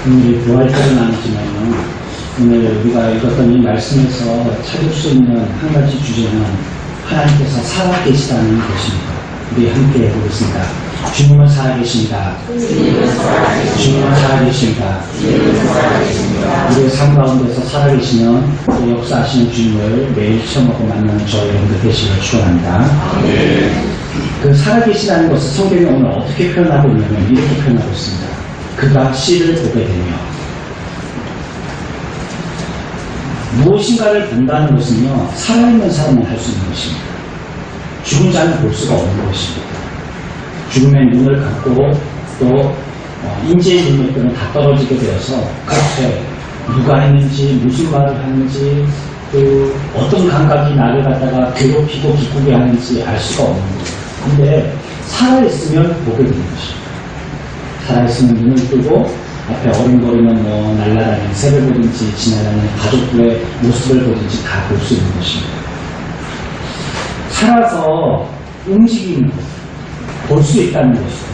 오늘 부활절은 아니지만 오늘 우리가 읽었던 이 말씀에서 찾을 수 있는 한 가지 주제는 하나님께서 살아계시다는 것입니다. 우리 함께 해보겠습니다. 주님은 살아계십니다. 주님은 살아계십니다. 우리의 삶 가운데서 살아계시는 그 역사하시는 주님을 매일 체험하고 만나는 저희 여러분들 되시길 축원합니다. 그 살아계시다는 것을 성경이 오늘 어떻게 표현하고 있냐면 이렇게 표현하고 있습니다. 그가 씨를 보게 되며, 무엇인가를 본다는 것은요, 살아있는 사람만 할 수 있는 것입니다. 죽은 자는 볼 수가 없는 것입니다. 죽음의 눈을 감고 또 인지의 능력들은 다 떨어지게 되어서 그렇게 누가 했는지, 무슨 말을 하는지, 또 어떤 감각이 나를 갖다가 괴롭히고 기쁘게 하는지 알 수가 없는 거예요. 근데 살아있으면 보게 되는 것입니다. 살아있으면 눈을 뜨고 앞에 어른거리는 날아다니는 새를 보든지 지나가는 가족들의 모습을 보든지 다 볼 수 있는 것입니다. 살아서 움직이는 것, 볼 수 있다는 것이죠.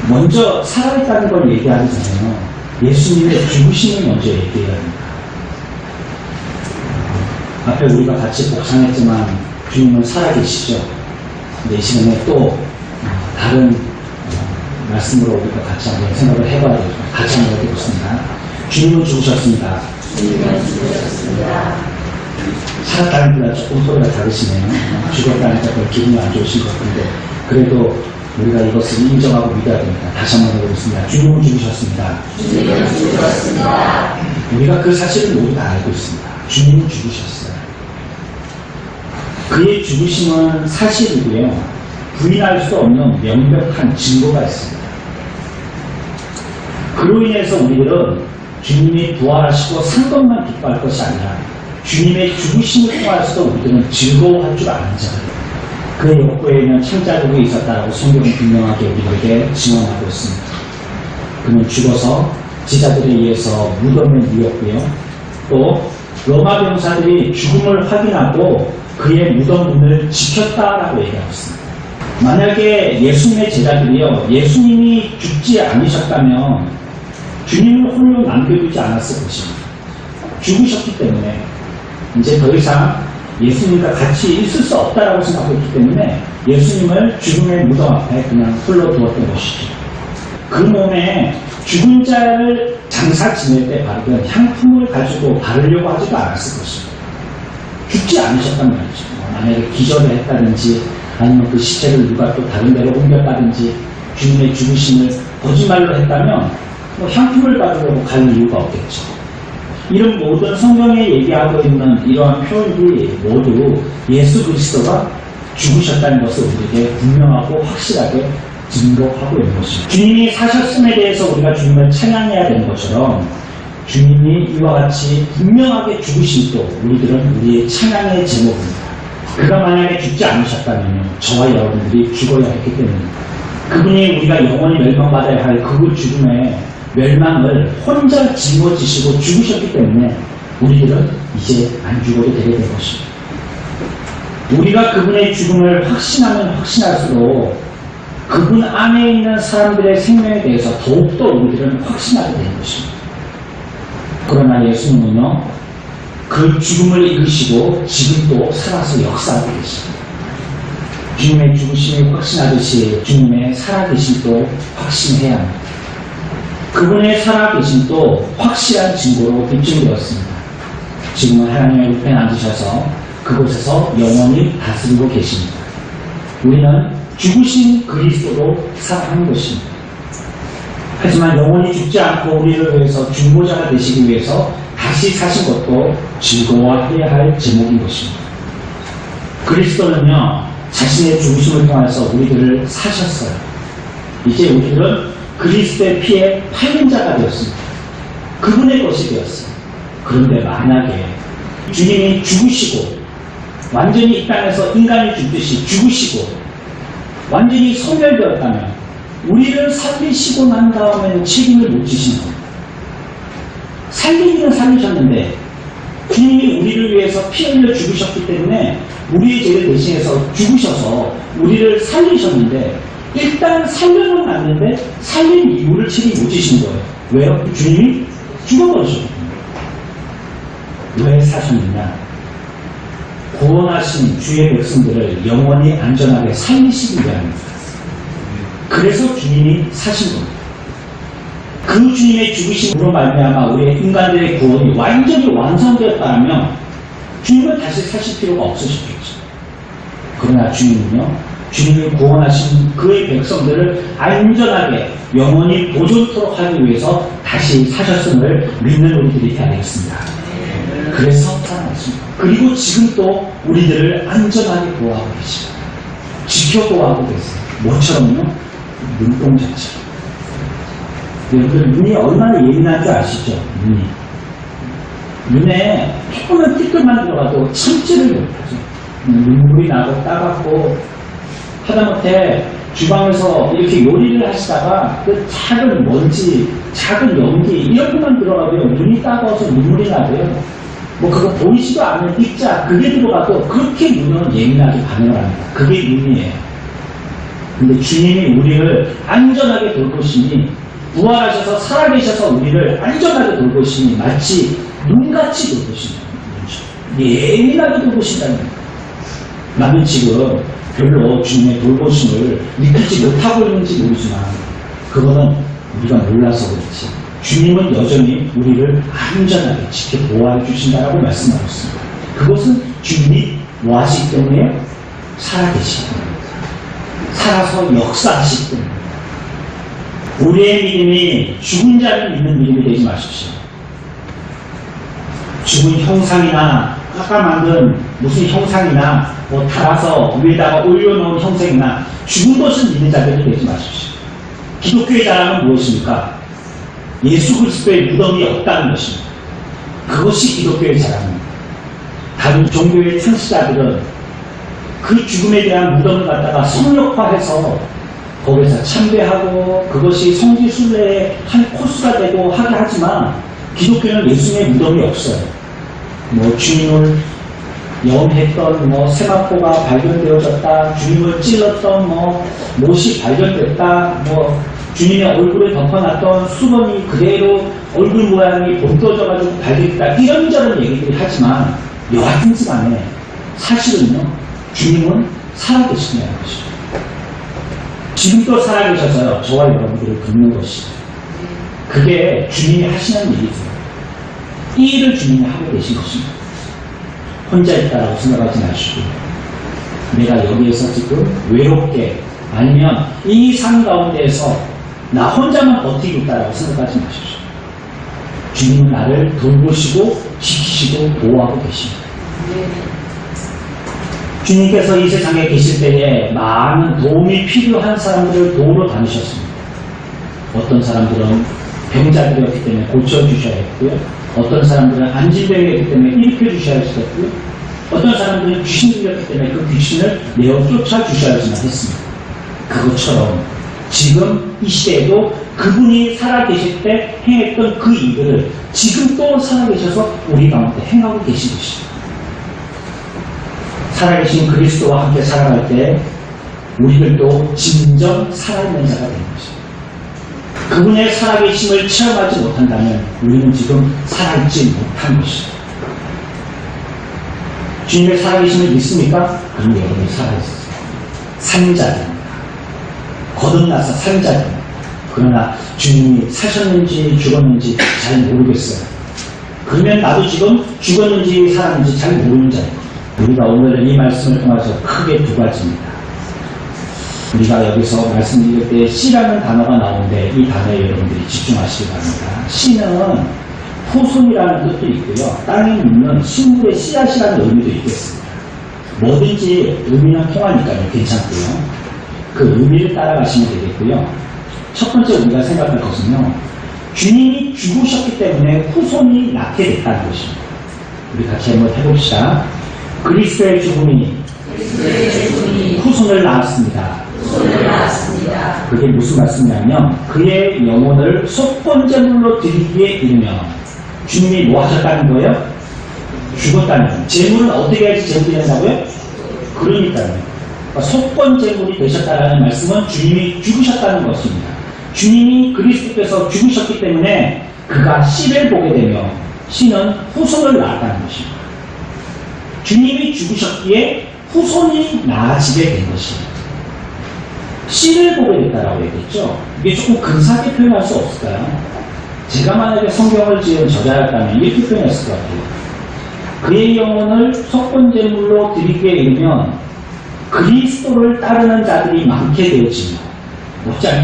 먼저 살아있다는 걸 얘기하기 전에요, 예수님의 죽으심을 먼저 얘기해야 합니다. 앞에 우리가 같이 복창했지만 주님은 살아계시죠. 근데 이 시간에 또 다른 말씀으로 우리가 같이 한번 생각을 해봐야 되죠. 같이 한번 해보겠습니다. 주님은 죽으셨습니다. 주님은 죽으셨습니다. 살았다는 게 조금 소리가 다르시네요. 죽었다니까 별 기분이 안 좋으신 것 같은데, 그래도 우리가 이것을 인정하고 믿어야 됩니다. 다시 한번 해보겠습니다. 주님은 죽으셨습니다. 주님은 죽으셨습니다. 우리가 그 사실을 모두 다 알고 있습니다. 주님은 죽으셨어요. 그의 죽으심은 사실이고요, 부인할 수 없는 명백한 증거가 있습니다. 그로 인해서 우리들은 주님이 부활하시고 산 것만 기뻐할 것이 아니라 주님의 죽으심을 통해서도 우리들은 즐거워할 줄 아는 자예요. 그의 욕구에는 창자국이 있었다라고 성경은 분명하게 우리에게 증언하고 있습니다. 그는 죽어서 지자들에 의해서 무덤에 누웠고요, 또 로마 병사들이 죽음을 확인하고 그의 무덤 문을 지켰다라고 얘기하고 있습니다. 만약에 예수님의 제자들이요, 예수님이 죽지 않으셨다면 주님을 홀로 남겨두지 않았을 것입니다. 죽으셨기 때문에 이제 더 이상 예수님과 같이 있을 수 없다라고 생각했기 때문에 예수님을 죽음의 무덤 앞에 그냥 홀로 두었던 것이죠. 그 몸에 죽은 자를 장사 지낼 때 바르던 향품을 가지고 바르려고 하지도 않았을 것입니다. 죽지 않으셨단 말이죠. 만약에 기절을 했다든지 아니면 그 시체를 누가 또 다른 데로 옮겼다든지 주님의 죽으심을 거짓말로 했다면 향품을 받으려고 갈 이유가 없겠죠. 이런 모든 성경에 얘기하고 있는 이러한 표현들이 모두 예수 그리스도가 죽으셨다는 것을 우리에게 분명하고 확실하게 증거하고 있는 것입니다. 주님이 사셨음에 대해서 우리가 주님을 찬양해야 되는 것처럼 주님이 이와 같이 분명하게 죽으심도 우리들은 우리의 찬양의 제목입니다. 그가 만약에 죽지 않으셨다면 저와 여러분들이 죽어야 했기 때문입니다. 그분이 우리가 영원히 멸망받아야 할 그 죽음의 멸망을 혼자 짊어지시고 죽으셨기 때문에 우리들은 이제 안 죽어도 되게 된 것입니다. 우리가 그분의 죽음을 확신하면 확신할수록 그분 안에 있는 사람들의 생명에 대해서 더욱더 우리들은 확신하게 되는 것입니다. 그러나 예수님은요, 그 죽음을 이기시고 지금도 살아서 역사하고 계십니다. 주님의 죽으심을 확신하듯이 주님의 살아계심도 확신해야 합니다. 그분의 살아계심도 확실한 증거로 입증되었습니다. 지금은 하나님의 우편에 앉으셔서 그곳에서 영원히 다스리고 계십니다. 우리는 죽으신 그리스도로 살아가는 것입니다. 하지만 영원히 죽지 않고 우리를 위해서 중보자가 되시기 위해서 다시 사신 것도 즐거워해야 할 제목인 것입니다. 그리스도는요, 자신의 죽으심을 통해서 우리들을 사셨어요. 이제 우리들은 그리스도의 피에 팔린 자가 되었습니다. 그분의 것이 되었어요. 그런데 만약에 주님이 죽으시고 완전히 이 땅에서 인간이 죽듯이 죽으시고 완전히 소멸되었다면 우리를 살리시고 난 다음에는 책임을 못 지시는 겁니다. 살리기는 살리셨는데 주님이 우리를 위해서 피 흘려 죽으셨기 때문에 우리의 죄를 대신해서 죽으셔서 우리를 살리셨는데 일단 살려는 놨는데 살린 이유를 책임 못 지신 거예요. 왜요? 주님이 죽어버리셨거든요. 왜 사셨느냐? 구원하신 주의 백성들을 영원히 안전하게 살리시기 위함입니다. 그래서 주님이 사신 겁니다. 그 주님의 죽으심으로 말미암아 우리의 인간들의 구원이 완전히 완성되었다면 주님은 다시 사실 필요가 없으셨겠죠. 그러나 주님은요, 주님이 구원하신 그의 백성들을 안전하게 영원히 보존토록 하기 위해서 다시 사셨음을 믿는 우리들이 되어야 되겠습니다. 그래서 살아났습니다. 그리고 지금 또 우리들을 안전하게 보호하고 계시고 지켜 보호하고 계세요. 뭐처럼요? 눈동자처럼. 여러분, 눈이 얼마나 예민한 줄 아시죠? 눈에 조그만 띠끌만 들어가도 참지를 못하죠. 눈물이 나고 따갑고, 하다못해 주방에서 이렇게 요리를 하시다가 그 작은 먼지, 작은 연기 이런 것만 들어가도요, 눈이 따가워서 눈물이 나고요. 뭐 그거 보이지도 않는 입자, 그게 들어가도 그렇게 눈은 예민하게 반응을 합니다. 그게 눈이에요. 근데 주님이 우리를 안전하게 돌보시니, 부활하셔서 살아계셔서 우리를 안전하게 돌보시니 마치 눈같이 돌보신다는 거죠. 예민하게 돌보신다는 거예요. 나는 지금 별로 주님의 돌보심을 느끼지 못하고 있는지 모르지만 그거는 우리가 몰라서 그렇지. 주님은 여전히 우리를 안전하게 지켜 보호해 주신다라고 말씀하고 있습니다. 그것은 주님이 뭐 하시기 때문에 살아계시기 때문입니다. 살아서 역사하시기 때문입니다. 우리의 믿음이 죽은 자를 믿는 믿음이 되지 마십시오. 죽은 형상이나 아까 만든 무슨 형상이나 뭐 달아서 위에다가 올려놓은 형상이나 죽은 것을 믿는 자들이 되지 마십시오. 기독교의 자랑은 무엇입니까? 예수 그리스도의 무덤이 없다는 것입니다. 그것이 기독교의 자랑입니다. 다른 종교의 창시자들은 그 죽음에 대한 무덤을 갖다가 성역화해서 거기서 참배하고 그것이 성지순례의 한 코스가 되고 하게 하지만 기독교는 예수님의 무덤이 없어요. 뭐 주님을 염했던 뭐 세마포가 발견되어졌다, 주님을 찔렀던 뭐 못이 발견됐다, 뭐 주님의 얼굴을 덮어놨던 수건이 그대로 얼굴 모양이 벗겨져가지고 발견됐다, 이런저런 얘기들이 하지만 여하튼지 간에 사실은요, 주님은 살아계신다는 것이죠. 지금도 살아계셔서요, 저와 여러분들을 돕는 것이죠. 그게 주님이 하시는 일이죠. 이 일을 주님이 하고 계신 것입니다. 혼자 있다라고 생각하지 마시고, 내가 여기에서 지금 외롭게 아니면 이 삶 가운데에서 나 혼자만 버티고 있다라고 생각하지 마십시오. 주님은 나를 돌보시고 지키시고 보호하고 계십니다. 주님께서 이 세상에 계실 때에 많은 도움이 필요한 사람들을 도우러 다니셨습니다. 어떤 사람들은 병자들이었기 때문에 고쳐주셔야 했고요. 어떤 사람들은 안진병이었기 때문에 일으켜주셔야 했었고요. 어떤 사람들은 귀신들이었기 때문에 그 귀신을 내어 쫓아주셔야지만 했습니다. 그것처럼 지금 이 시대에도 그분이 살아계실 때 행했던 그 일들을 지금 또 살아계셔서 우리 가운데 행하고 계신 것입니다. 살아계신 그리스도와 함께 살아갈 때 우리들도 진정 살아있는 자가 되는 것입니다. 그분의 살아계심을 체험하지 못한다면 우리는 지금 살아있지 못한 것입니다. 주님의 살아계심을 믿습니까? 그럼 여러분이 살아있어요. 산자입니다. 거듭나서 산자입니다. 그러나 주님이 사셨는지 죽었는지 잘 모르겠어요. 그러면 나도 지금 죽었는지 살았는지 잘 모르는 자입니다. 우리가 오늘 이 말씀을 통해서 크게 두 가지입니다. 우리가 여기서 말씀 읽을 때 씨라는 단어가 나오는데 이 단어에 여러분들이 집중하시기 바랍니다. 씨는 후손이라는 뜻도 있고요. 땅에 묻는 식물의 씨앗이라는 의미도 있겠습니다. 뭐든지 의미는 통하니까요. 괜찮고요. 그 의미를 따라가시면 되겠고요. 첫 번째 우리가 생각할 것은요, 주님이 죽으셨기 때문에 후손이 낳게 됐다는 것입니다. 우리 같이 한번 해봅시다. 그리스도의 죽음이 후손을 낳았습니다. 그게 무슨 말씀이냐면 그의 영혼을 속건제물로 드리기에 이르면 주님이 뭐 하셨다는 거예요? 죽었다는 거예요. 제물은 어떻게 해야지 제물이 된다고요? 그러니까요. 속건제물이 되셨다라는 말씀은 주님이 죽으셨다는 것입니다. 주님이 그리스도께서 죽으셨기 때문에 그가 씨를 보게 되며 씨는 후손을 낳았다는 것입니다. 주님이 죽으셨기에 후손이 나아지게 된 것입니다. 씨를 보게 됐다라고 얘기했죠. 이게 조금 근사하게 표현할 수 없을까요? 제가 만약에 성경을 지은 저자였다면 이렇게 표현했을 것 같아요. 그의 영혼을 속건제물로 드리기에 이르면 그리스도를 따르는 자들이 많게 되어지며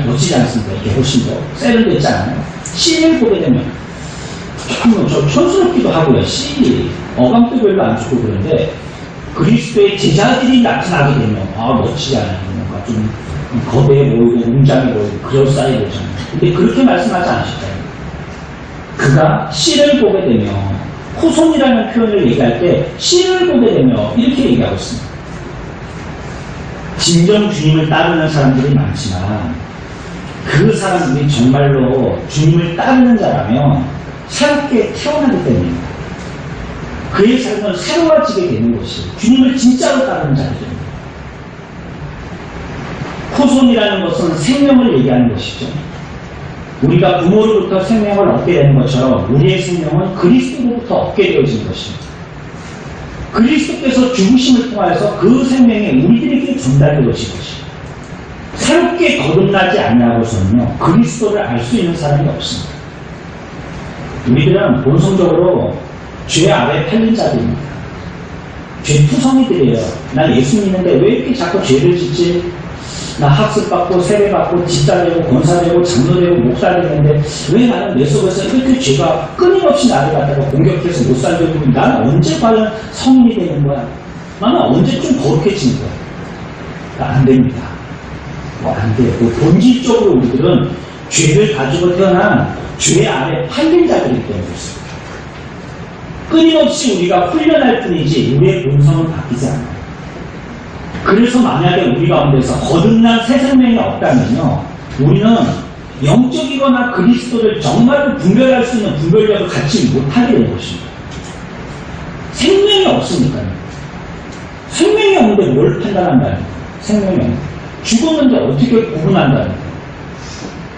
멋지지 않습니까? 이렇게 훨씬 더 세련됐지 않아요? 씨를 보게 되면 조금 저 촌스럽기도 하고요. 씨 어감도 별로 안 좋고 그런데 그리스도의 제자들이 나타나게 되면 멋지지 않아요? 뭔가 좀 거대해 보이고 웅장해 보이고 그럴싸해 보이잖아요. 근데 그렇게 말씀하지 않으셨잖아요. 그가 씨를 보게 되며 후손이라는 표현을 얘기할 때 씨를 보게 되며 이렇게 얘기하고 있습니다. 진정 주님을 따르는 사람들이 많지만 그 사람들이 정말로 주님을 따르는 자라면 새롭게 태어나기 때문입니다. 그의 삶은 새로워지게 되는 것이 주님을 진짜로 따르는 자들입니다. 후손이라는 것은 생명을 얘기하는 것이죠. 우리가 부모로부터 생명을 얻게 되는 것처럼 우리의 생명은 그리스도로부터 얻게 되어지는 것입니다. 그리스도께서 죽으심을 통하여서 그 생명이 우리들에게 전달되어진 것입니다. 새롭게 거듭나지 않냐고서는요 그리스도를 알 수 있는 사람이 없습니다. 우리들은 본성적으로 죄 아래 팔린 자들입니다. 죄투성이들이에요. 나 예수 믿는데 왜 이렇게 자꾸 죄를 짓지? 나 학습받고 세례받고 집사되고 권사되고 장로되고 목사되는데 왜 나는 내 속에서 이렇게 죄가 끊임없이 나를 갖다가 공격해서 못 살게 되고 나는 언제 과연 성인이 되는 거야? 나는 언제쯤 거룩해지는 거야? 안 됩니다. 안 돼요. 본질적으로 우리들은 죄를 가지고 태어난 죄 아래 팔린 자들이기 때문에 그렇습니다. 끊임없이 우리가 훈련할 뿐이지 우리의 본성은 바뀌지 않아요. 그래서 만약에 우리 가운데서 거듭난 새 생명이 없다면요 우리는 영적이거나 그리스도를 정말로 분별할 수 있는 분별력을 갖지 못하게 되는 것입니다. 생명이 없으니까요. 생명이 없는데 뭘 판단한다는 거예요? 생명이 없는데 죽었는데 어떻게 구분한다는 거예요?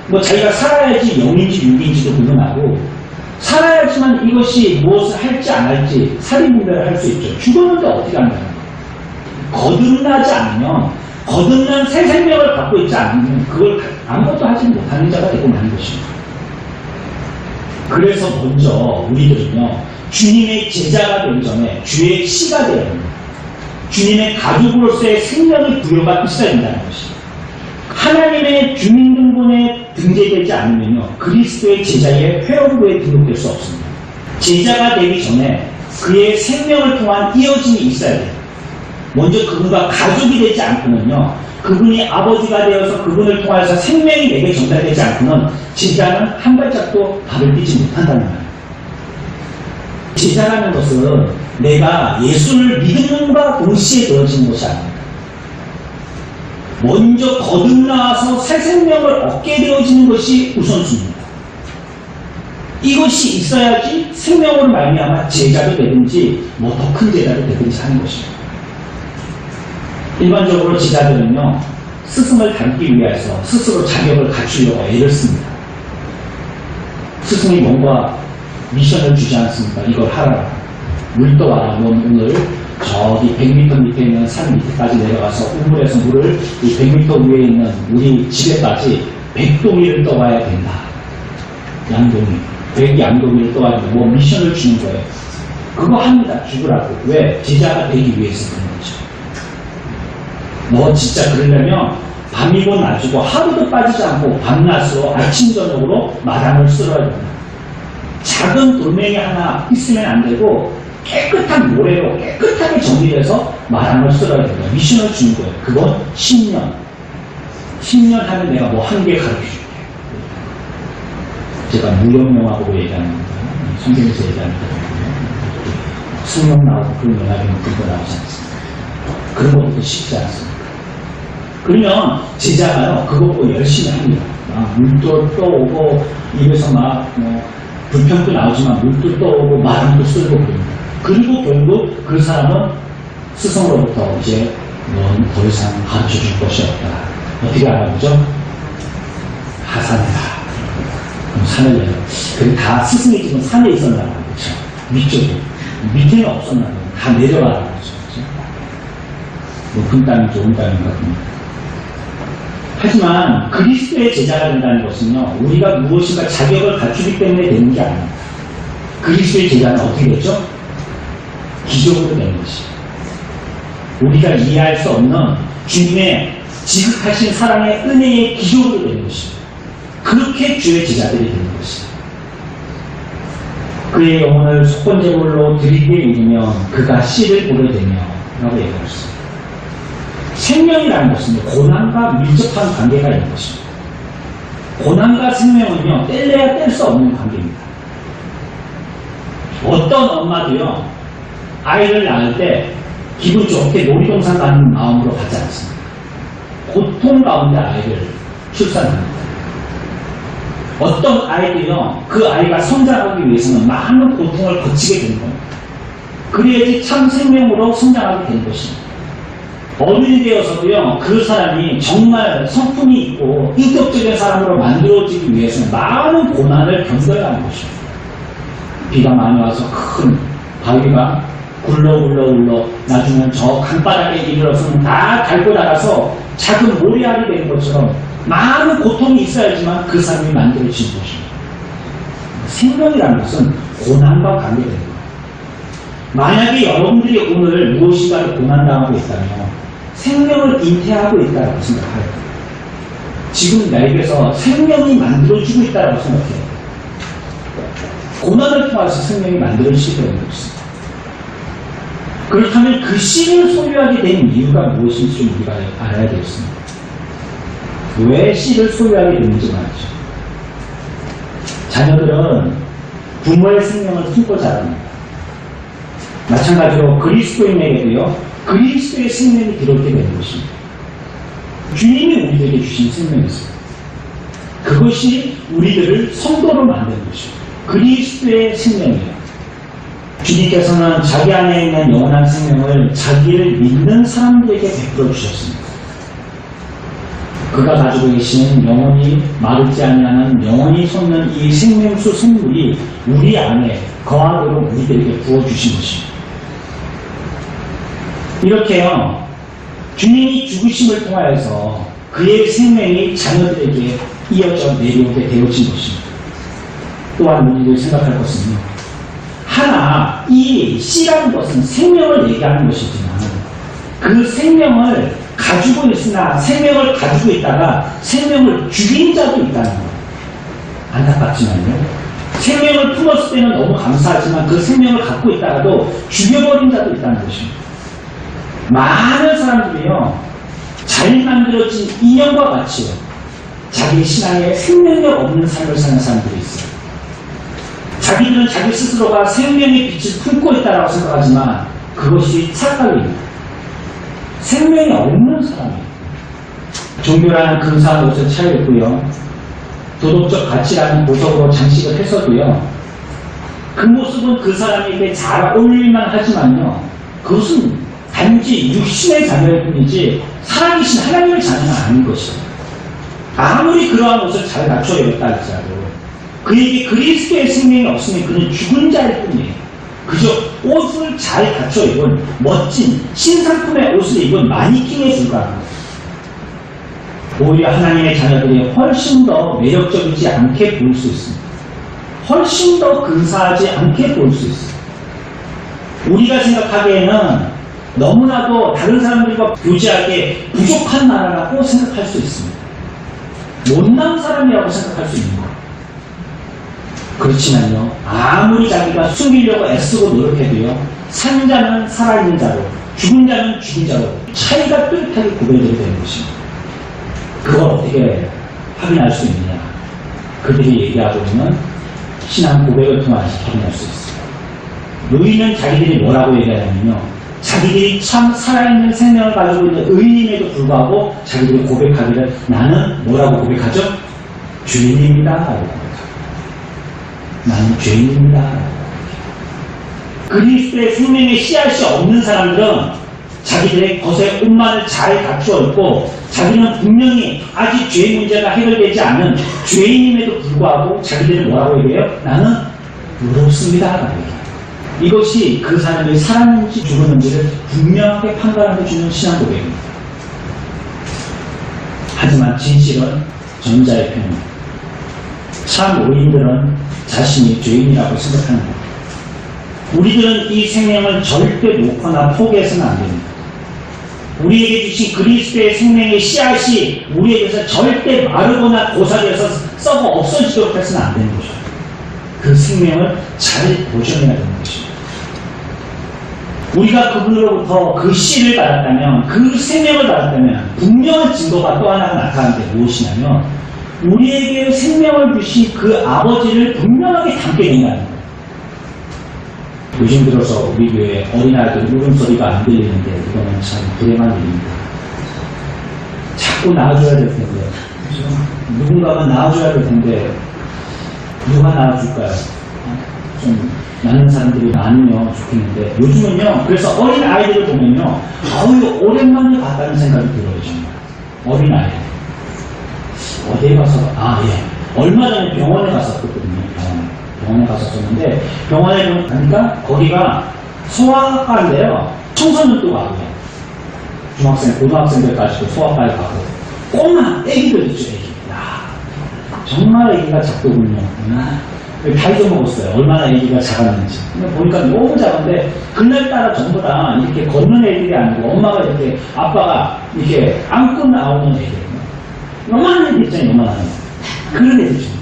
뭐 자기가 살아야지 영인지 육인지도 구분하고 살아야지만 이것이 무엇을 할지 안 할지 사리분별을 할 수 있죠. 죽었는데 어떻게 한다는 거예요? 거듭나지 않으면 거듭난 새 생명을 갖고 있지 않으면 그걸 아무것도 하지 못하는 자가 되고 마는 것입니다. 그래서 먼저 우리들은요 주님의 제자가 되기 전에 주의 씨가 되어야 합니다. 주님의 가족으로서의 생명이 부여가 있어야 된다는 것입니다. 하나님의 주민 등본에 등재되지 않으면요 그리스도의 제자의 회원부에 등록될 수 없습니다. 제자가 되기 전에 그의 생명을 통한 이어짐이 있어야 돼요. 먼저 그분과 가족이 되지 않고는요 그분이 아버지가 되어서 그분을 통해서 생명이 내게 전달되지 않고는 제자는 한 발짝도 발을 떼지 못한다는 말이에요. 제자라는 것은 내가 예수를 믿음과 동시에 되어지는 것이 아닙니다. 먼저 거듭나와서 새 생명을 얻게 되어지는 것이 우선순위입니다. 이것이 있어야지 생명으로 말미암아 제자도 되든지 뭐 더 큰 제자도 되든지 하는 것입니다. 일반적으로 제자들은요 스승을 닮기 위해서 스스로 자격을 갖추려고 애를 씁니다. 스승이 뭔가 미션을 주지 않습니까? 이걸 하라. 물 떠와라. 넌 오늘 저기 100m 밑에 있는 산 밑에까지 내려가서 우물에서 물을 이 100m 위에 있는 우리 집에까지 100동이를 떠와야 된다. 양동이. 100양동이를 떠와야 된다. 뭐 미션을 주는 거예요. 그거 합니다. 죽으라고. 왜? 제자가 되기 위해서 그런 거죠. 너 진짜 그러려면 밤이고 낮이고 하루도 빠지지 않고 밤낮으로 아침 저녁으로 마당을 쓸어야 된다. 작은 돌멩이 하나 있으면 안 되고 깨끗한 모래로 깨끗하게 정리해서 마당을 쓸어야 된다. 미션을 주는 거예요. 그건 10년. 10년 하면 내가 뭐 한 개 가르쳐 줄게. 제가 무형명하고 얘기하는 거예요. 성경에서 얘기하는 거예요. 성령 나오고 그런 연합이 그거 나오지 않습니다. 그런 것도 쉽지 않습니다. 그러면 제자가요 그거 보고 열심히 합니다. 물도 떠오고 입에서 막 불평도 나오지만 물도 떠오고 마음도 쓸고 그럽니다. 그리고 결국 그 사람은 스승으로부터 이제 넌 더 이상 가르쳐줄 것이 없다. 어떻게 알아보죠? 하산해라. 그럼 산을 내려. 그게 다 스승이 지금 산에 있었나 봐요. 그렇죠? 위쪽에. 밑에는 없었나 봐요. 다 내려가라고 그러죠. 그렇죠? 높은 땅이 좋은 땅인 것 같습니다. 하지만 그리스도의 제자가 된다는 것은요, 우리가 무엇인가 자격을 갖추기 때문에 되는 게 아닙니다. 그리스도의 제자는 어떻게 됐죠? 기적으로 된 것이에요. 우리가 이해할 수 없는 주님의 지극하신 사랑의 은혜의 기적으로 된 것이에요. 그렇게 주의 제자들이 되는 것이에요. 그의 영혼을 속건제물로 드리게 이르면 그가 씨를 보게 되며 라고 얘기했습니다. 생명이라는 것은 고난과 밀접한 관계가 있는 것입니다. 고난과 생명은요, 뗄래야 뗄 수 없는 관계입니다. 어떤 엄마도요, 아이를 낳을 때 기분 좋게 놀이동산 가는 마음으로 가지 않습니다. 고통 가운데 아이를 출산합니다. 어떤 아이도요, 그 아이가 성장하기 위해서는 많은 고통을 거치게 되는 겁니다. 그래야지 참 생명으로 성장하게 되는 것입니다. 어른이 되어서도요, 그 사람이 정말 성품이 있고 인격적인 사람으로 만들어지기 위해서는 많은 고난을 견뎌야 하는 것입니다. 비가 많이 와서 큰 바위가 굴러 나중엔 저 강바닥에 이르러서는 다 닳고 나가서 작은 모래알이 되는 것처럼 많은 고통이 있어야지만 그 사람이 만들어진 것입니다. 생명이라는 것은 고난과 관계됩니다. 만약에 여러분들이 오늘 무엇인가를 고난당하고 있다면 생명을 잉태하고 있다고 생각해요. 지금 나에게서 생명이 만들어지고 있다고 생각해요. 고난을 통해서 생명이 만들어지게 되는 것입니다. 그렇다면 그 씨를 소유하게 된 이유가 무엇인지 좀 우리가 알아야 되겠습니다. 왜 씨를 소유하게 되는지 말이죠. 자녀들은 부모의 생명을 품고 자랍니다. 마찬가지로 그리스도인에게도요, 그리스도의 생명이 들어오게 되는 것입니다. 주님이 우리에게 주신 생명이었습니다. 그것이 우리들을 성도로 만드는 것입니다. 그리스도의 생명이에요. 주님께서는 자기 안에 있는 영원한 생명을 자기를 믿는 사람들에게 베풀어 주셨습니다. 그가 가지고 계시는 영원히 마르지 아니하는 영원히 솟는 이 생명수 생물이 우리 안에 거하도록 우리들에게 부어주신 것입니다. 이렇게요, 주님이 죽으심을 통하여서 그의 생명이 자녀들에게 이어져 내려오게 되어진 것입니다. 또한 우리들 생각할 것은요, 하나, 이 씨라는 것은 생명을 얘기하는 것이지만 그 생명을 가지고 있으나 생명을 가지고 있다가 생명을 죽인 자도 있다는 거예요. 안타깝지만요. 생명을 품었을 때는 너무 감사하지만 그 생명을 갖고 있다가도 죽여버린 자도 있다는 것입니다. 많은 사람들이요, 잘 만들어진 인형과 같이요, 자기 신앙에 생명력 없는 삶을 사는 사람들이 있어요. 자기들은 자기 스스로가 생명의 빛을 품고 있다고 생각하지만 그것이 착각입니다. 생명이 없는 사람이에요. 종교라는 근사한 옷을 차려입고요, 도덕적 가치라는 보석으로 장식을 해서도요, 그 모습은 그 사람에게 잘 어울릴만 하지만요, 그것은 단지 육신의 자녀일 뿐이지 살아계신 하나님의 자녀는 아닌 것이에요. 아무리 그러한 옷을 잘 갖춰 입었다 할지라도 그에게 그리스도의 생명이 없으면 그는 죽은 자일 뿐이에요. 그저 옷을 잘 갖춰 입은 멋진 신상품의 옷을 입은 마니킹에 불과합니다. 오히려 하나님의 자녀들이 훨씬 더 매력적이지 않게 보일 수 있습니다. 훨씬 더 근사하지 않게 보일 수 있습니다. 우리가 생각하기에는 너무나도 다른 사람들과 교제하기에 부족한 나라라고 생각할 수 있습니다. 못난 사람이라고 생각할 수 있는 거예요. 그렇지만요, 아무리 자기가 숨기려고 애쓰고 노력해도요, 산 자는 살아있는 자로, 죽은 자는 죽은 자로 차이가 뚜렷하게 구별되게 되는 것입니다. 그걸 어떻게 확인할 수 있느냐? 그들이 얘기하고 있는 신앙 고백을 통해서 확인할 수 있어요. 의인은 자기들이 뭐라고 얘기하냐면요, 자기들이 참 살아있는 생명을 가지고 있는 의인임에도 불구하고 자기들이 고백하기를 나는 뭐라고 고백하죠? 주인입니다 라고 고백합니다. 나는 죄인입니다. 그리스도의 생명의 씨앗이 없는 사람들은 자기들의 것에 옷만을 잘 갖추어 있고 자기는 분명히 아직 죄 문제가 해결되지 않은 죄인임에도 불구하고 자기들은 뭐라고 얘기해요? 나는 의롭습니다. 라고 얘기해요. 이것이 그 사람이 살았는지 죽었는지를 분명하게 판단하게 주는 신앙 고백입니다. 하지만 진실은 전자의 편입니다. 참 오인들은 자신이 죄인이라고 생각하는 겁니다. 우리들은 이 생명을 절대 놓거나 포기해서는 안 됩니다. 우리에게 주신 그리스도의 생명의 씨앗이 우리에게서 절대 마르거나 고사되어서 썩어 없어지도록 해서는 안 되는 거죠. 그 생명을 잘 보존해야 되는 것입니다. 우리가 그분으로부터 그 씨를 받았다면, 그 생명을 받았다면 분명한 증거가 또 하나가 나타나는데 무엇이냐면 우리에게 생명을 주신 그 아버지를 분명하게 담게 된다는 거예요. 요즘 들어서 우리 교회 어린아이들 울음소리가 안 들리는데 이거는 참 불행한 일입니다. 자꾸 낳아줘야 될 텐데, 누군가가 낳아줘야 될 텐데 누가 낳아줄까요? 좀 낳는 사람들이 많으면 좋겠는데 요즘은요, 그래서 어린아이들을 보면요, 아유 오랜만에 봤다는 생각이 들어요. 정말 어린아이들 어디에 가서, 얼마 전에 병원에 갔었거든요. 병원에 갔었었는데, 병원에 가니까 거기가 소아과인데요. 청소년도 가고요. 중학생, 고등학생들까지도 소아과에 가고, 꼬마 애기들 있죠, 애기. 야, 정말 애기가 작더군요. 다 잊어먹었어요. 얼마나 애기가 작았는지. 보니까 너무 작은데, 그날따라 전부 다 이렇게 걷는 애들이 아니고, 엄마가 이렇게, 아빠가 이렇게 안고 나오는 애들. 요만한 애들 있잖아요, 요만한 애들. 그런 애들입니다.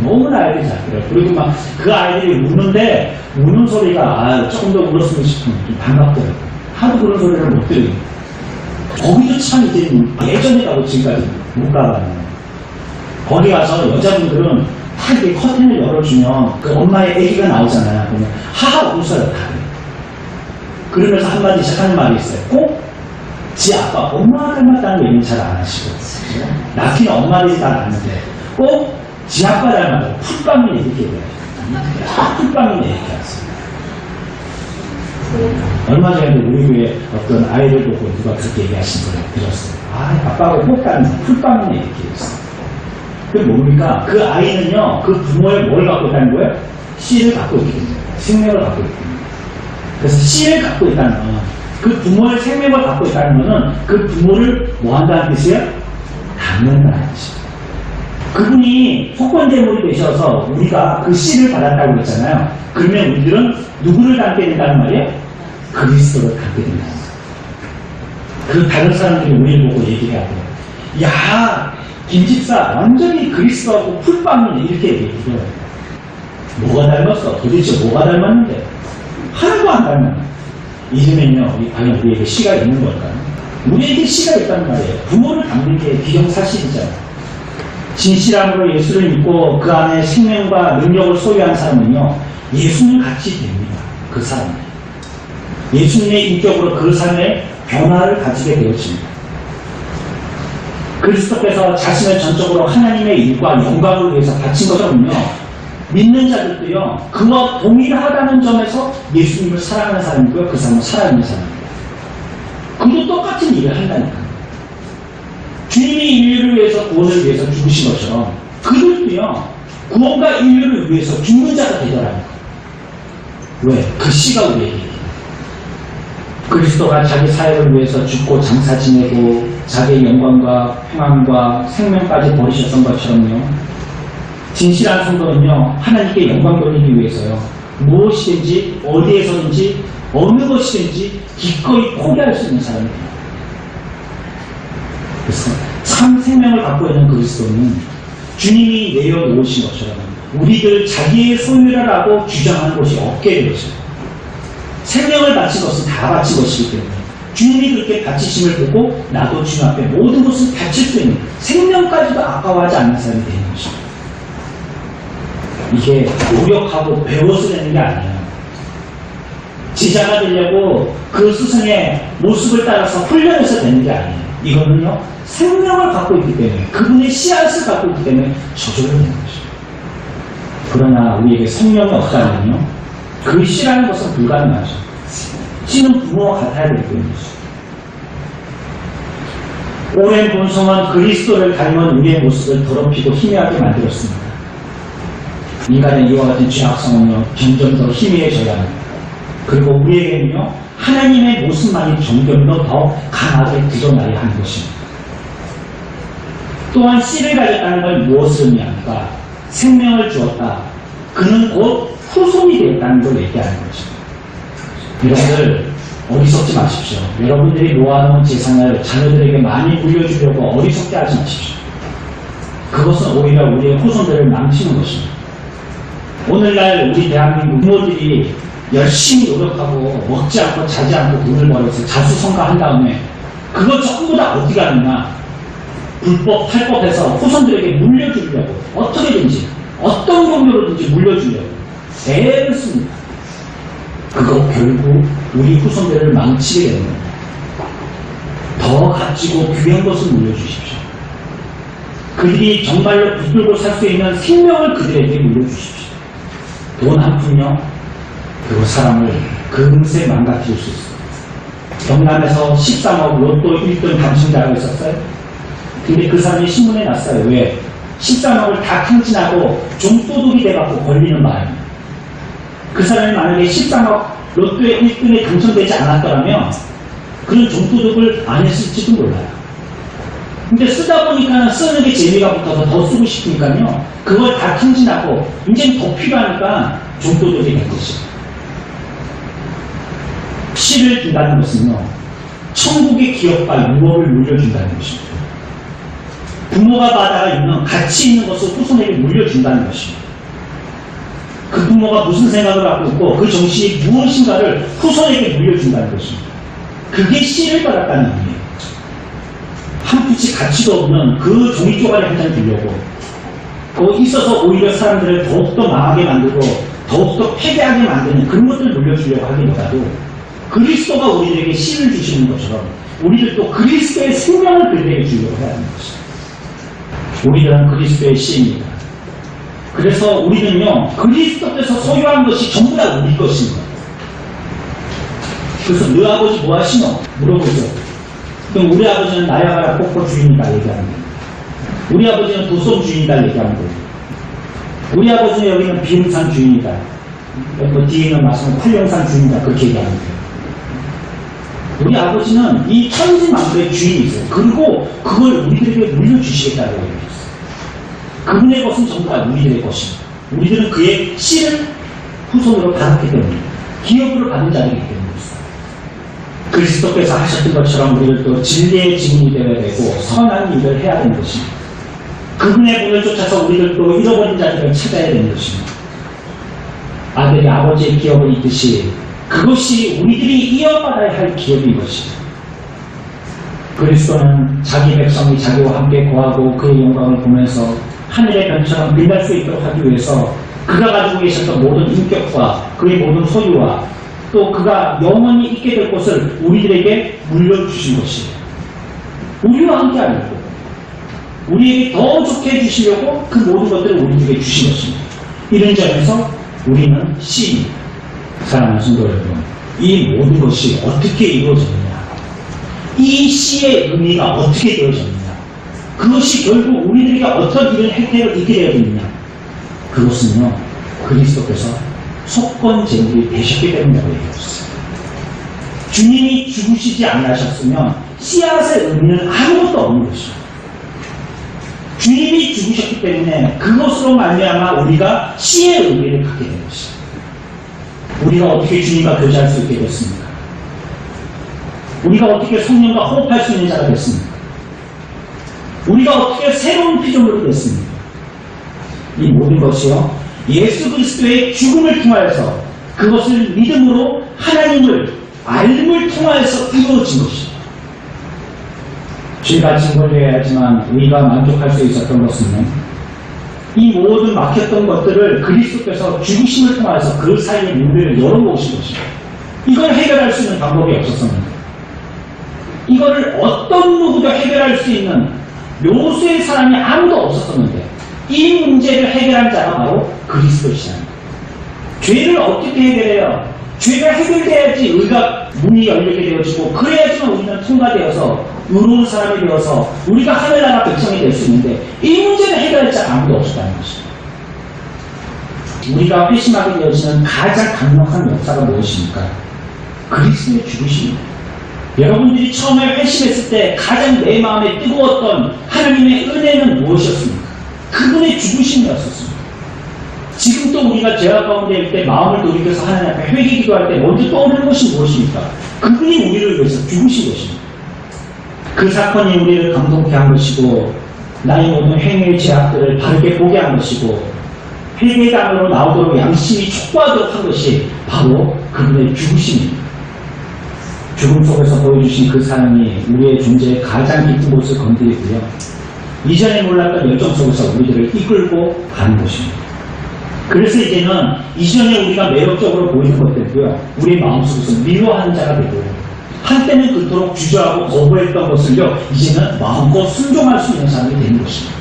너무나 아이들이 작더라고요. 그리고 막 그 아이들이 우는데, 우는 소리가, 조금 더 울었으면 싶으면 좀 반갑더라고요. 하도 그런 소리를 못 들어요. 거기도 참 이제 예전에 가고 지금까지 못 가봤네요. 거기 가서 여자분들은 다 이렇게 커튼을 열어주면 그 엄마의 아기가 나오잖아요. 그러면 하하 웃어요, 다. 그러면서 한마디씩 하는 말이 있어요. 꼭 지 아빠, 엄마 닮았다는 얘기는 잘 안 하시고, 그렇죠? 낳기는 엄마들이 다 낳는데 꼭 지 아빠 닮았다고 풀빵이 이렇게 얘기해요. 풀빵이 이렇게 하세요. 얼마 전에도 우리 교회 어떤 아이를 보고 누가 그렇게 얘기하신 걸 들었어요. 아빠하고 꼭 닮은 풀빵이 이렇게 했어요. 그게 뭡니까? 그 아이는요, 그 부모의 뭘 갖고 있다는 거예요? 씨를 갖고 있기 때문에, 생명을 갖고 있기 때문에. 그래서 씨를 갖고 있다는 건, 그 부모의 생명을 갖고 있다는 것은 그 부모를 뭐 한다는 뜻이에요? 닮는다는 뜻이에요. 그분이 속건제물이 되셔서 우리가 그 씨를 받았다고 했잖아요. 그러면 우리들은 누구를 닮게 된다는 말이에요? 그리스도를 닮게 된다는 거예요. 그 다른 사람들이 우리를 보고 얘기해야 돼요. 야, 김집사 완전히 그리스도하고 풀빵이네, 이렇게 얘기해요. 뭐가 닮았어? 도대체 뭐가 닮았는데? 하나도 안 닮았네. 이제는요, 과연 우리에게 씨가 있는 걸까요? 우리에게 씨가 있다는 말이에요. 부모를 닮는 게 기정사실이잖아요. 진실함으로 예수를 믿고 그 안에 생명과 능력을 소유한 사람은요, 예수님 같이 됩니다. 그 사람은. 예수님의 인격으로 그 삶의 변화를 가지게 되어집니다. 그리스도께서 자신을 전적으로 하나님의 일과 영광을 위해서 바친 것처럼요, 믿는 자들도요, 그와 동일하다는 점에서 예수님을 사랑하는 사람이고요, 그 사람은 살아있는 사람입니다. 그도 똑같은 일을 한다니까요. 주님이 인류를 위해서, 구원을 위해서 죽으신 것처럼 그들도요, 구원과 인류를 위해서 죽는 자가 되더라고요. 왜? 그 씨가 우리에게. 그리스도가 자기 사역을 위해서 죽고 장사 지내고 자기의 영광과 평안과 생명까지 버리셨던 것처럼요, 진실한 성도는요, 하나님께 영광 돌리기 위해서요, 무엇이든지 어디에서든지 어느 것이든지 기꺼이 포기할 수 있는 사람입니다. 그래서 참 생명을 갖고 있는 그리스도는 주님이 내어놓으신 것처럼 우리들 자기의 소유라고 주장하는 것이 없게 되어져요. 생명을 바친 것은 다 바친 것이기 때문에 주님이 그렇게 바치심을 보고 나도 주님 앞에 모든 것을 바칠 수 있는, 생명까지도 아까워하지 않는 사람이 되는 것입니다. 이게 노력하고 배워서 되는 게 아니에요. 제자가 되려고 그 스승의 모습을 따라서 훈련해서 되는 게 아니에요. 이거는요, 생명을 갖고 있기 때문에, 그분의 씨앗을 갖고 있기 때문에 저절로 되는 것이죠. 그러나 우리에게 성령이 없다면요, 그 씨라는 것은 불가능하죠. 씨는 부모와 같아야 되기 때문이죠. 오랜 본성은 그리스도를 닮은 우리의 모습을 더럽히고 희미하게 만들었습니다. 인간의 이와 같은 죄악성은요, 점점 더 희미해져야 합니다. 그리고 우리에게는요, 하나님의 모습만이 점점 더 강하게 드러나야 하는 것입니다. 또한 씨를 가졌다는 걸 무엇을 의미합니까? 생명을 주었다. 그는 곧 후손이 되었다는 걸 얘기하는 거죠. 여러분들 어리석지 마십시오. 여러분들이 모아놓은 재산을 자녀들에게 많이 물려주려고 어리석게 하지 마십시오. 그것은 오히려 우리의 후손들을 망치는 것입니다. 오늘날 우리 대한민국 부모들이 열심히 노력하고 먹지 않고 자지 않고 돈을 벌어서 자수성가한 다음에 그걸 전부 다 어떻게 하느냐, 불법 탈법해서 후손들에게 물려주려고 어떻게든지 어떤 경로로든지 물려주려고 애를 씁니다. 그거 결국 우리 후손들을 망치게 되는 겁니다. 더 값지고 귀한 것을 물려주십시오. 그들이 정말로 붙들고 살 수 있는 생명을 그들에게 물려주십시오. 돈 한 푼요, 그리고 사람을 금세 망가뜨릴 수 있습니다. 경남에서 13억 로또 1등 당첨자가 있었어요. 근데 그 사람이 신문에 났어요. 왜? 13억을 다 탕진하고 종도둑이 돼갖고 걸리는 바람입니다. 그 사람이 만약에 13억 로또의 1등에 당첨되지 않았더라면 그런 종도둑을 안 했을지도 몰라요. 근데 쓰다 보니까 쓰는 게 재미가 붙어서 더 쓰고 싶으니까요, 그걸 다 탕진하고 이제는 더 필요하니까 종도둑이 된 것이에요. 씨를 준다는 것은요, 천국의 기업과 유업을 물려준다는 것입니다. 부모가 받아야 있는 가치 있는 것을 후손에게 물려준다는 것입니다. 그 부모가 무슨 생각을 갖고 있고 그 정신이 무엇인가를 후손에게 물려준다는 것입니다. 그게 씨를 받았다는 의미예요. 한 푼치 가치도 없는 그 종이 쪼가리 한 장 주려고 거기 있어서 오히려 사람들을 더욱더 망하게 만들고 더욱더 패배하게 만드는 그런 것들을 물려주려고 하기보다도 그리스도가 우리에게 씨를 주시는 것처럼 우리들도 그리스도의 생명을 그들에게 주려고 해야 하는 것입니다. 우리들은 그리스도의 씨입니다. 그래서 우리는요, 그리스도께서 소유한 것이 전부 다 우리 것인 거예요. 그래서 너 아버지 뭐 하시노? 물어보죠. 그럼 우리 아버지는 나야가라 폭포 주인이다 얘기하는 거예요. 우리 아버지는 도성 주인이다 얘기하는 거예요. 우리 아버지는 여기는 비음산 주인이다. 뭐 뒤에 있는 말씀은 활용산 주인이다. 그렇게 얘기하는 거예요. 우리 아버지는 이 천지만물의 주인이 있어요. 그리고 그걸 우리들에게 물려주시겠다고 얘기했어요. 그분의 것은 전부 다 우리들의 것입니다. 우리들은 그의 씨를 후손으로 받았기 때문에, 기업으로 받은 자들이기 때문입니다. 그리스도께서 하셨던 것처럼 우리들도 진리의 증인이 되어야 되고 선한 일을 해야 되는 것입니다. 그분의 분을 쫓아서 우리들도 잃어버린 자들을 찾아야 되는 것입니다. 아들이 아버지의 기업을 잇듯이 그것이 우리들이 이어받아야 할 기업인 것입니다. 그리스도는 자기 백성이 자기와 함께 거하고 그의 영광을 보면서 하늘의 별처럼 빛날 수 있도록 하기 위해서 그가 가지고 계셨던 모든 인격과 그의 모든 소유와 또 그가 영원히 있게 될 것을 우리들에게 물려주신 것이에요. 우리와 함께 하려고, 우리에게 더 좋게 해주시려고 그 모든 것들을 우리에게 주신 것입니다. 이런 점에서 우리는 씨입니다. 사랑하는 성도 여러분, 이 모든 것이 어떻게 이루어졌느냐, 이 씨의 의미가 어떻게 되어졌느냐, 그것이 결국 우리들에게 어떤 이런 혜택을 있게 되어졌느냐, 그것은요, 그리스도께서 속건제물이 되셨기 때문이라고 얘기했어요. 주님이 죽으시지 않으셨으면 씨앗의 의미는 아무것도 없는 것입니다. 주님이 죽으셨기 때문에 그것으로 말미암아 우리가 씨의 의미를 갖게 된 것입니다. 우리가 어떻게 주님과 교제할 수 있게 됐습니까? 우리가 어떻게 성령과 호흡할 수 있는 자가 됐습니까? 우리가 어떻게 새로운 피조물이 됐습니까? 이 모든 것이요, 예수 그리스도의 죽음을 통하여서 그것을 믿음으로 하나님을 알림을 통하여서 이루어진 것입니다. 죄가 징벌되어야 하지만 우리가 만족할 수 있었던 것은 이 모든 막혔던 것들을 그리스도께서 죽으심을 통하여서 그 사이의 문들을 열어놓으신 것입니다. 이걸 해결할 수 있는 방법이 없었습니다. 이거를 어떤 누구도 해결할 수 있는 묘수의 사람이 아무도 없었었는데 이 문제를 해결한 자가 바로 그리스도시잖아요. 죄를 어떻게 해결해요? 죄가 해결돼야지 의가 문이 열리게 되어지고, 그래야지만 우리는 통과되어서 의로운 사람이 되어서 우리가 하늘나라 백성이 될 수 있는데, 이 문제를 해결할 자 아무도 없었다는 것입니다. 우리가 회심하게 되어지는 가장 강력한 역사가 무엇입니까? 그리스도의 죽으심입니다. 여러분들이 처음에 회심했을 때 가장 내 마음에 뜨거웠던 하나님의 은혜는 무엇이었습니까? 그분의 죽으심이었었습니다. 지금 또 우리가 죄악 가운데 있을 때 마음을 돌이켜서 하나님 앞에 회개 기도할 때 먼저 떠오르는 것이 무엇입니까? 그분이 우리를 위해서 죽으신 것입니다. 그 사건이 우리를 감동케 한 것이고, 나의 모든 행위의 죄악들을 바르게 보게 한 것이고, 회개당으로 나오도록 양심이 촉구하도록 한 것이 바로 그분의 죽으심입니다. 죽음 속에서 보여주신 그 사랑이 우리의 존재의 가장 깊은 곳을 건드리고요, 이전에 몰랐던 열정 속에서 우리들을 이끌고 가는 것입니다. 그래서 이제는 이전에 우리가 매력적으로 보이는 것들도요, 우리 마음속에서 미워하는 자가 되고, 한때는 그토록 주저하고 거부했던 것을요, 이제는 마음껏 순종할 수 있는 사람이 되는 것입니다.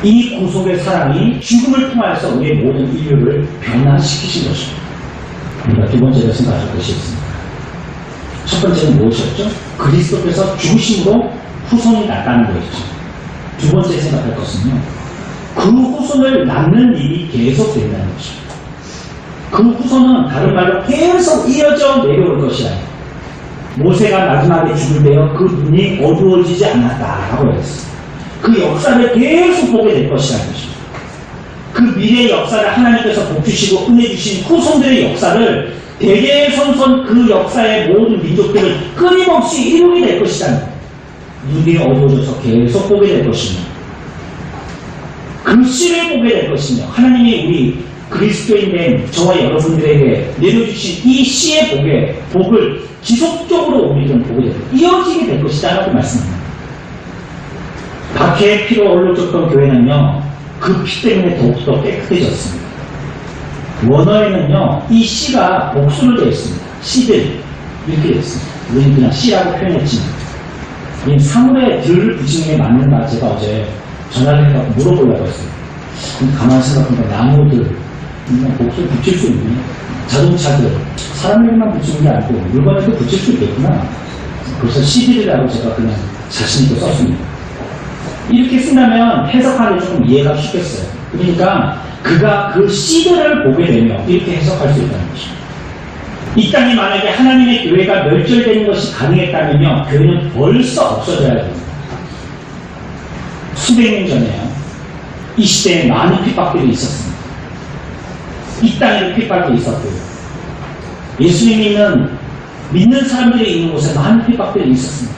이 구속의 사랑이 죽음을 통하여서 우리의 모든 인류를 변화시키신 것입니다. 우리가 두 번째로 생각할 것이 있습니다. 첫 번째는 무엇이었죠? 그리스도께서 죽으심으로 후손이 났다는 것이죠. 두 번째 생각할 것은요, 그 후손을 낳는 일이 계속 된다는 것입니다. 그 후손은 다른 말로 계속 이어져 내려올 것이야. 모세가 마지막에 죽을 때요, 그 눈이 어두워지지 않았다라고 했어요. 그 역사를 계속 보게 될 것이라는 것입니다. 그 미래의 역사를 하나님께서 복주시고 은혜 주신 후손들의 역사를 대대손손 그 역사의 모든 민족들을 끊임없이 이루게 될 것이라는, 눈이 어두워져서 계속 보게 될 것입니다. 그 씨를 보게 될 것이며, 하나님이 우리 그리스도인 된 저와 여러분들에게 내려주신 이 씨의 복을 지속적으로 우리는 보게 되고 이어지게 될 것이다라고 말씀합니다. 박해의 피로 얼룩졌던 교회는요, 그 피 때문에 더욱더 깨끗해졌습니다. 원어에는요, 이 씨가 복수로 되어 있습니다. 씨들 이렇게 되어 있습니다. 우리는 그냥 씨라고 표현했지만, 이 사물에 들을 붙이는 게 맞는가 제가 어제 전화를 해서 물어보려고 했어요. 가만히 생각해보니까 나무들 그냥 복수를 붙일 수 있네. 자동차들 사람에게만 붙이는 게 아니고 물건에도 붙일 수 있겠구나. 그래서 CD라고 제가 그냥 자신있게 썼습니다. 이렇게 쓴다면 해석하기 조금 이해가 쉽겠어요. 그러니까 그가 그 씨들을 보게 되면 이렇게 해석할 수 있다는 것입니다. 이 땅이 만약에 하나님의 교회가 멸절되는 것이 가능했다면요, 교회는 벌써 없어져야 됩니다. 수백 년 전에요, 이 시대에 많은 핍박들이 있었습니다. 이 땅에도 핍박이 있었고요, 예수님이 믿는 사람들이 있는 곳에 많은 핍박들이 있었습니다.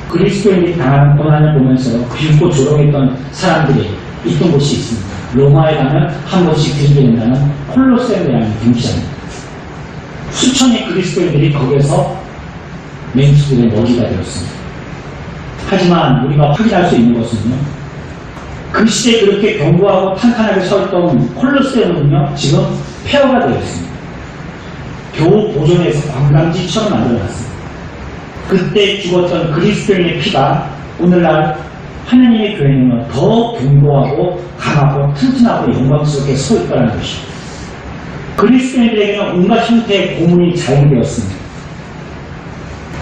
그리스도인들이 당하는 고난을 보면서 굶고 조롱했던 사람들이 있던 곳이 있습니다. 로마에 가면 한 곳씩 들게 된다는 콜로세움이라는 경기장입니다. 수천의 그리스도인들이 거기에서 맹수들의 먹이가 되었습니다. 하지만 우리가 확인할 수 있는 것은요, 그 시대에 그렇게 견고하고 탄탄하게 서있던 콜로세움은요, 지금 폐허가 되어 있습니다. 겨우 보존해서 관광지처럼 만들어놨습니다. 그때 죽었던 그리스도인의 피가 오늘날 하나님의 교회는 더 견고하고 강하고 튼튼하고 영광스럽게 서 있다는 것입니다. 그리스도인들에게는 온갖 형태의 고문이 자행되었습니다.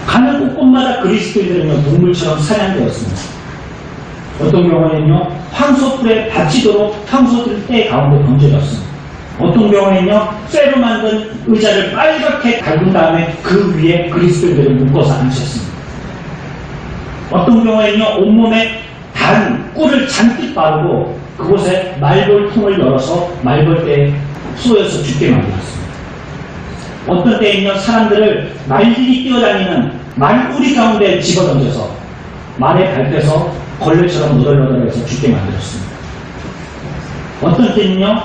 가는 곳곳마다 그리스도인들은 동물처럼 사냥되었습니다. 어떤 경우에는요, 황소풀에 받치도록 황소들 때 가운데 던져졌습니다. 어떤 경우에는요, 쇠로 만든 의자를 빨갛게 밟은 다음에 그 위에 그리스도인들을 묶어서 앉혔습니다. 어떤 경우에는요, 온몸에 단 꿀을 잔뜩 바르고 그곳에 말벌통을 열어서 말벌대에 쏘여서 죽게 만들었습니다. 어떤 때에는요, 사람들을 말들이 뛰어다니는 말우리 가운데 집어던져서 말에 밟혀서 걸레처럼 너덜너덜해서 죽게 만들었습니다. 어떤 때는요,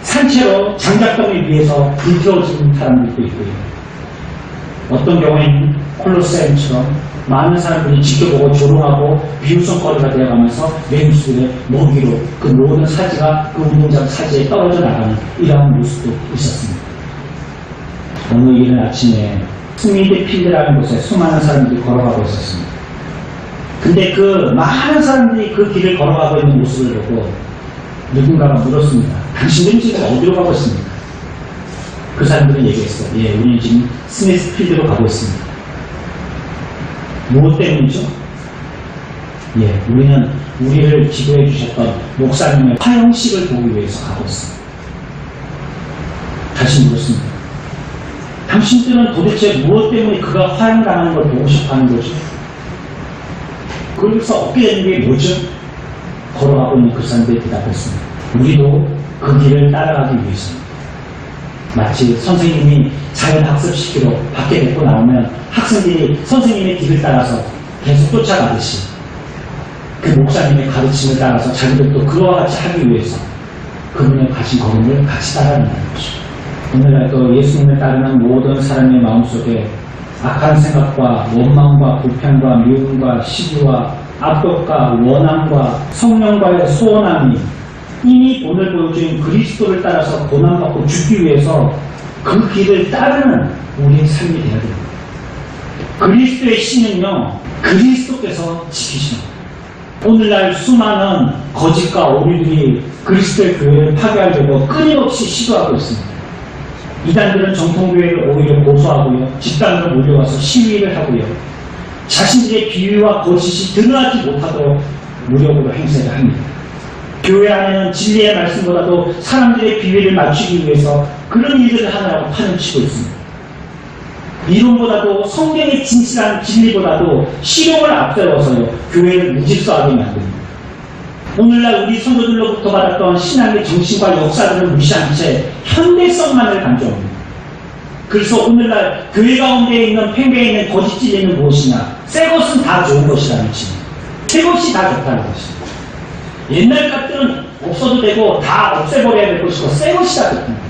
산채로 장작더미 위에서 불태워진 사람들도 있고요. 어떤 경우에는 콜로세움처럼 많은 사람들이 지켜보고 조롱하고 비웃음거리가 되어가면서 맹수들의 먹이로 그 모든 사지가 그 운동장 사지에 떨어져 나가는 이러한 모습도 있었습니다. 어느 이른 아침에 스미드 필드라는 곳에 수많은 사람들이 걸어가고 있었습니다. 근데 그 많은 사람들이 그 길을 걸어가고 있는 모습을 보고 누군가가 물었습니다. 당신들은 지금 어디로 가고 있습니까? 그 사람들은 얘기했어요. 예, 우리는 지금 스미스필드로 가고 있습니다. 무엇 때문이죠? 예, 우리는 우리를 지도해 주셨던 목사님의 화형식을 보기 위해서 가고 있습니다. 다시 묻었습니다. 당신들은 도대체 무엇 때문에 그가 화형당하는 걸 보고 싶어 하는 거죠? 그래서 얻게 되는 게 뭐죠? 걸어가고 있는 그 사람들이 대답했습니다. 우리도 그 길을 따라가기 위해서입니다. 마치 선생님이 자연 학습시키러 밖에 데리고 나오면 학생들이 선생님의 길을 따라서 계속 쫓아가듯이 그 목사님의 가르침을 따라서 자기들도 그와 같이 하기 위해서 그분의 가신 걸음을 같이 따라간다는 거죠. 오늘날 또 예수님을 따르는 모든 사람의 마음속에 악한 생각과 원망과 불평과 미움과 시기와 압독과 원함과 성령과의 소원함이 이미 오늘 보여준 그리스도를 따라서 고난받고 죽기 위해서 그 길을 따르는 우리의 삶이 되어야 됩니다. 그리스도의 신은요, 그리스도께서 지키시는 거예요. 오늘날 수많은 거짓과 오류들이 그리스도의 교회를 파괴하려고 끊임없이 시도하고 있습니다. 이단들은 정통교회를 오히려 고소하고요, 집단으로 몰려와서 시위를 하고요, 자신들의 비유와 거짓이 드러나지 못하도록 무력으로 행세를 합니다. 교회 안에는 진리의 말씀보다도 사람들의 비위를 맞추기 위해서 그런 일들을 하느라고 파렴치고 있습니다. 이론보다도 성경의 진실한 진리보다도 실용을 앞세워서요, 교회를 무질서하게 만듭니다. 오늘날 우리 선조들로부터 받았던 신앙의 정신과 역사들을 무시한 채 현대성만을 강조합니다. 그래서 오늘날 교회 가운데 있는 팽배해 있는 거짓 진리는 무엇이냐? 새 것은 다 좋은 것이라는 것입니다. 새 것이 다 좋다는 것입니다. 옛날 것들은 없어도 되고 다 없애버려야 될 것이고 새 것이다 좋습니다.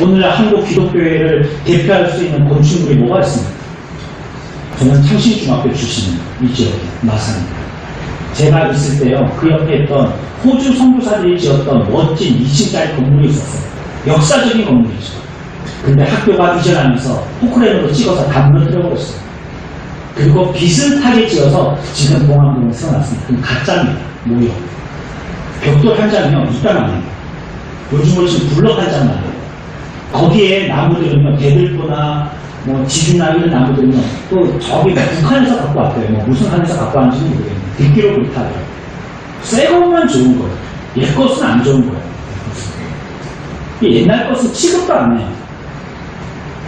오늘날 한국 기독교회를 대표할 수 있는 건축물이 뭐가 있습니까? 저는 창신중학교 출신입니다. 이 지역에 마산입니다. 제가 있을 때요, 그 옆에 있던 호주 선교사들이 지었던 멋진 2층짜리 건물이 있었어요. 역사적인 건물이죠. 근데 학교가 이전하면서 포크레인으로 찍어서 다 무너뜨려버렸어요. 그리고 비슷하게 지어서 지금 공항동에 세워놨습니다. 그건 가짜입니다. 모여. 벽돌 한 장이요, 이따 나옵니다. 요즘으로 지금 블럭 한 장 나와요. 거기에 나무들은요, 대들보나 뭐 지주나 이런 나무들은요, 또 저기 북한에서 갖고 왔대요. 뭐 무슨 한에서 갖고 왔는지는 모르겠는데 듣기로 그렇다고요. 새 것만 좋은 거예요. 옛 것은 안 좋은 거예요. 옛날 것은 취급도 안 해요.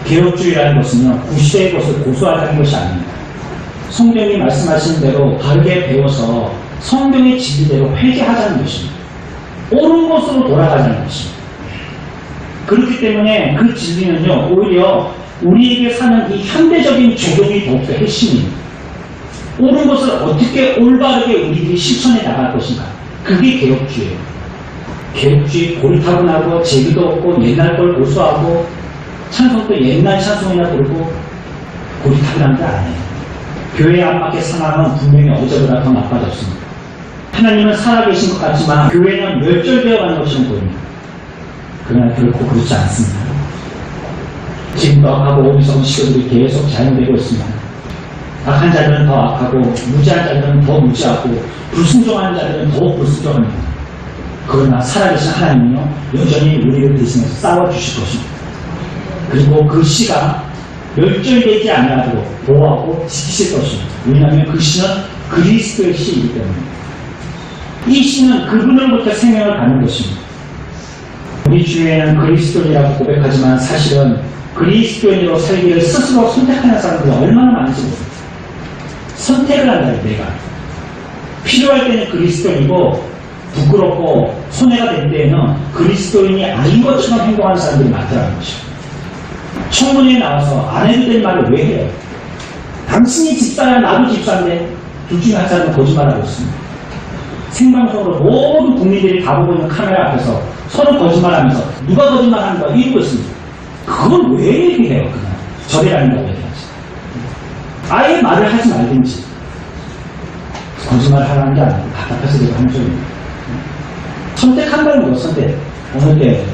개혁주의라는 것은요, 구시대의 것을 고수하자는 것이 아닙니다. 성경이 말씀하신 대로 바르게 배워서 성경의 진리대로 회개하자는 것입니다. 옳은 것으로 돌아가자는 것입니다. 그렇기 때문에 그 진리는요, 오히려 우리에게 사는 이 현대적인 적용이 더욱더 핵심입니다. 옳은 것을 어떻게 올바르게 우리들이 실천해 나갈 것인가. 그게 개혁주의예요. 개혁주의 고리타분하고 재미도 없고 옛날 걸 고수하고 찬송도 옛날 찬송이나 부르고 고리타분한 게 아니에요. 교회 안팎의 상황은 분명히 어제보다 더 나빠졌습니다. 하나님은 살아계신 것 같지만 교회는 멸절되어 가는 것처럼 보입니다. 그러나 결코 그렇지 않습니다. 지금도 악하고 어리석은 시도들이 계속 자행되고 있습니다. 악한 자들은 더 악하고 무지한 자들은 더 무지하고 불순종하는 자들은 더 불순종합니다. 그러나 살아계신 하나님은요, 여전히 우리를 대신해서 싸워주실 것입니다. 그리고 그 씨가 멸절되지 않도록 보호하고 지키실 것입니다. 왜냐하면 그 씨는 그리스도의 씨이기 때문입니다. 이 씨는 그분으로부터 생명을 받는 것입니다. 우리 주위에는 그리스도인이라고 고백하지만 사실은 그리스도인으로 살기를 스스로 선택하는 사람들이 얼마나 많은지 모릅니다. 선택을 한다, 내가. 필요할 때는 그리스도인이고 부끄럽고 손해가 될 때에는 그리스도인이 아닌 것처럼 행동하는 사람들이 많더라는 것이죠. 청문회에 나와서 안 해도 될 말을 왜 해요? 당신이 집사야 나도 집사인데 둘 중에 한 사람은 거짓말하고 있습니다. 생방송으로 모든 국민들이 다 보고 있는 카메라 앞에서 서로 거짓말하면서 누가 거짓말하는 거야 이러고 있습니다. 그건 왜 얘기해요? 그냥 저래라는다고 얘기하지. 아예 말을 하지 말든지. 거짓말을 하라는 게 아니고 답답해서 내가 하는 소리입니다. 선택한다는 거 선택. 어느 때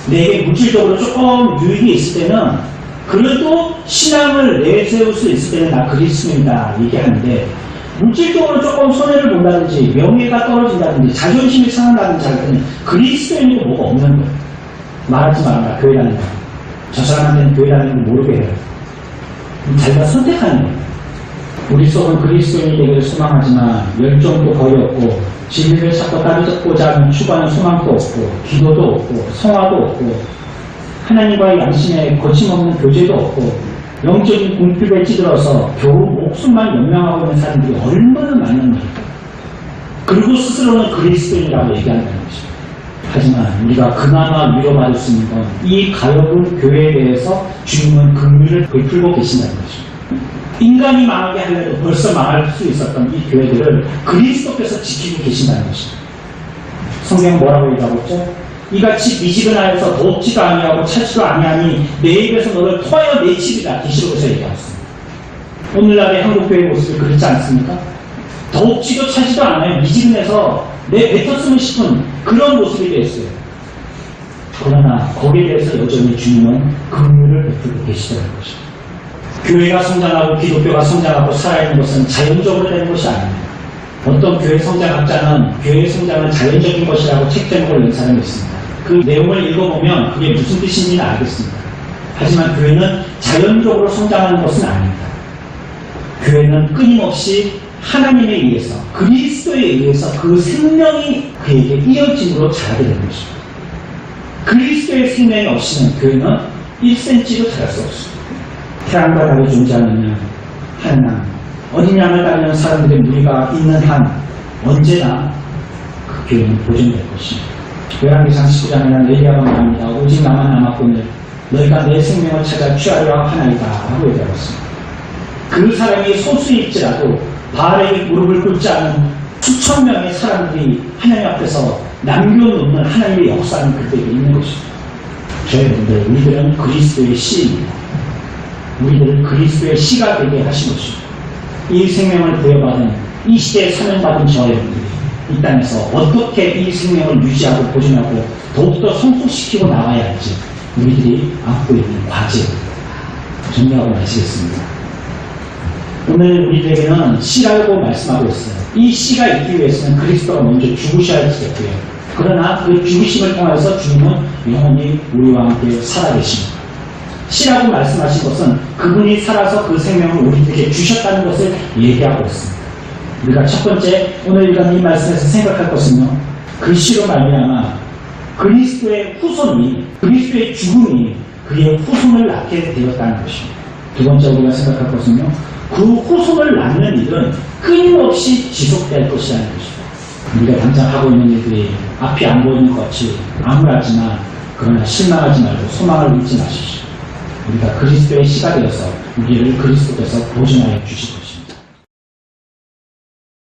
내게 물질적으로 조금 유익이 있을 때는 그래도 신앙을 내세울 수 있을 때는 나 그리스도인이다 얘기하는데, 물질적으로 조금 손해를 본다든지 명예가 떨어진다든지 자존심이 상한다든지 할 때는 그리스도인이고 뭐가 없는 거예요. 말하지 말아라. 교회 다닌다. 저 사람한테는 교회 다니는 거 모르게 해요. 자기가 선택하는 거예요. 우리 속은 그리스도인이 되기를 소망하지만 열정도 거의 없고 진리를 찾고 따르고자 하는 추구하는 소망도 없고 기도도 없고 성화도 없고 하나님과의 양심에 거침없는 교제도 없고 영적인 궁핍에 찌들어서 겨우 목숨만 연명하고 있는 사람들이 얼마나 많은지 그리고 스스로는 그리스도인이라고 얘기한다는 것입니다. 하지만 우리가 그나마 위로받을 수 있는 건 이 가엾은 교회에 대해서 주님은 긍휼을 베풀고 계신다는 것입니다. 인간이 망하게 하려도 벌써 망할 수 있었던 이 교회들을 그리스도께서 지키고 계신다는 것입니다. 성경 뭐라고 얘기하고 있죠? 이같이 미지근하여서 덥지도 아니하고 차지도 아니하니 내 입에서 너를 토하여 내 집이다. 계시록에서 얘기하고 있습니다. 오늘날의 한국교회의 모습이 그렇지 않습니까? 덥지도 차지도 않아요. 미지근해서 내 뱉었으면 싶은 그런 모습이 되었어요. 그러나 거기에 대해서 여전히 주님은 긍휼을 베풀고 계시다는 것입니다. 교회가 성장하고 기독교가 성장하고 살아있는 것은 자연적으로 되는 것이 아닙니다. 어떤 교회 성장학자는 교회의 성장은 자연적인 것이라고 책 제목을 낸 사람이 있습니다. 그 내용을 읽어보면 그게 무슨 뜻인지는 알겠습니다. 하지만 교회는 자연적으로 성장하는 것은 아닙니다. 교회는 끊임없이 하나님에 의해서 그리스도에 의해서 그 생명이 그에게 이어짐으로 자라게 되는 것입니다. 그리스도의 생명이 없이는 교회는 1cm도 자랄 수 없습니다. 태양과 달이 존재하는 하나님, 어린 양을 따르는 사람들의 무리가 있는 한 언제나 그 교회는 보존될 것입니다. 열왕기상 19장에는 엘리야가 말합니다. 오직 나만 남았거늘 너희가 내 생명을 찾아 취하려 하나이다 하고 얘기하고 있습니다. 그 사람이 소수일지라도 바알에게 무릎을 꿇지 않은 수천 명의 사람들이 하나님 앞에서 남겨놓는 하나님의 역사는 그때에 있는 것입니다. 저희들 우리들은 그리스도의 씨입니다. 우리들은 그리스도의 씨가 되게 하신 것입니다. 이 생명을 부여받은 이 시대에 사명받은 저 여러분들이 이 땅에서 어떻게 이 생명을 유지하고 보존하고 더욱더 성숙시키고 나가야 할지 우리들이 안고 있는 과제입니다. 정리하고 마치겠습니다. 오늘 우리들에게는 씨라고 말씀하고 있어요. 이 씨가 있기 위해서는 그리스도가 먼저 죽으셔야 되겠고요. 그러나 그 죽으심을 통해서 주님은 영원히 우리와 함께 살아계십니다. 씨라고 말씀하신 것은 그분이 살아서 그 생명을 우리에게 주셨다는 것을 얘기하고 있습니다. 우리가 첫 번째 오늘 읽은 이 말씀에서 생각할 것은요. 그 씨로 말미암아 그리스도의 후손이 그리스도의 죽음이 그의 후손을 낳게 되었다는 것입니다. 두 번째 우리가 생각할 것은요. 그 후손을 낳는 일은 끊임없이 지속될 것이라는 것입니다. 우리가 당장 하고 있는 일들이 앞이 안 보이는 것 같이 암울하지만 그러나 실망하지 말고 소망을 잃지 마십시오. 우리가 그리스도의 씨가 되어서 우리를 그리스도께서 보존하여 주시고